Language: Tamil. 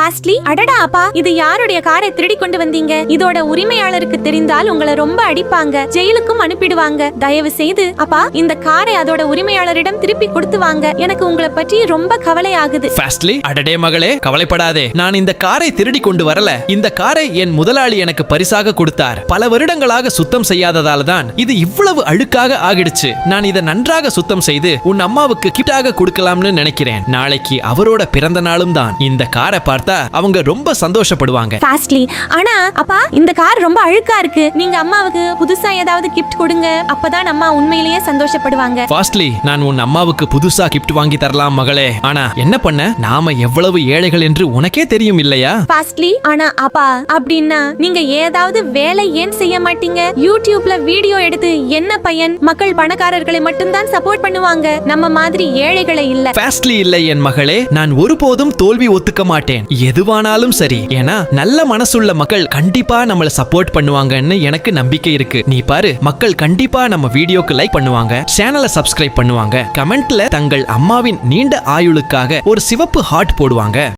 ஃபாஸ்ட்லி, அடடா அப்பா, இது யாருடைய காரை திருடி கொண்டு வந்தீங்க? இதோட உரிமையாளருக்கு தெரிந்தால் உங்களை ரொம்ப அடிப்பாங்க, ஜெயிலுக்கும் அனுப்பிடுவாங்க. தயவு செய்து அப்பா இந்த காரை அதோட உரிமையாளரிடம் திருப்பி கொடுத்து வாங்க. எனக்கு உங்களை பற்றி ரொம்ப கவலை ஆகுது. ஃபாஸ்ட்லி, அடடே மகளே, கவலைப்படாதே. நான் இந்த காரை திருடி கொண்டு வரல. இந்த காரை என் முதலாளி எனக்கு பரிசாக கொடுத்தார். பல வருடங்களாக சுத்தம் செய்யாததால தான் இது இவ்வளவு அழுக்காக ஆகிடுச்சு. நான் இதை நன்றாக சுத்தம் செய்து உன் அம்மாவுக்கு கிஃப்டாக கொடுக்கலாம்னு நினைக்கிறேன். நாளைக்கு அவரோட பிறந்த நாளும் தான். இந்த காரை பார்த்தா அவங்க ரொம்ப சந்தோஷப்படுவாங்க. ஃபாஸ்ட்லி, ஆனா அப்பா இந்த கார் ரொம்ப அழுக்கா இருக்கு. நீங்க அம்மாவுக்கு புதுசா ஏதாவது கிஃப்ட் கொடுங்க. அப்பதான் அம்மா உண்மையிலேயே சந்தோஷப்படுவாங்க. ஃபாஸ்ட்லி, நான் உன் அம்மாவுக்கு புதுசா கிஃப்ட் வாங்கி தரலாம் மகளே. ஆனா என்ன பண்ண, நாம எவ்வளவு ஏழைகள் என்று உனக்கே தெரியும் இல்லையா? ஃபாஸ்ட்லி, ஆனா அப்பா அப்படின்னா நீங்க ஏதாவது வேலை ஏன் செய்ய மாட்டீங்க? யூடியூப்ல வீடியோ எடுத்து என்ன பையன்? மக்கள் பணக்காரர்களை மட்டும்தான் சப்போர்ட் பண்ணுவாங்க, நம்ம மாதிரி ஏழைகளை இல்ல. ஃபாஸ்ட்லி இல்லை என் மகளே, நான் ஒருபோதும் தோல்வி ஒத்துக்க மாட்டேன். எதுவானாலும் சரி. ஏன்னா நல்ல மனசுள்ள மக்கள் கண்டிப்பா நம்மள சப்போர்ட் பண்ணுவாங்கன்னு எனக்கு நம்பிக்கை இருக்கு. நீ பாரு, மக்கள் கண்டிப்பா நம்ம வீடியோக்கு லைக் பண்ணுவாங்க, சேனலை சப்ஸ்கிரைப் பண்ணுவாங்க, கமெண்ட்ல தங்கள் அம்மாவின் நீண்ட ஆயுளுக்காக ஒரு சிவப்பு ஹார்ட் போடுவாங்க.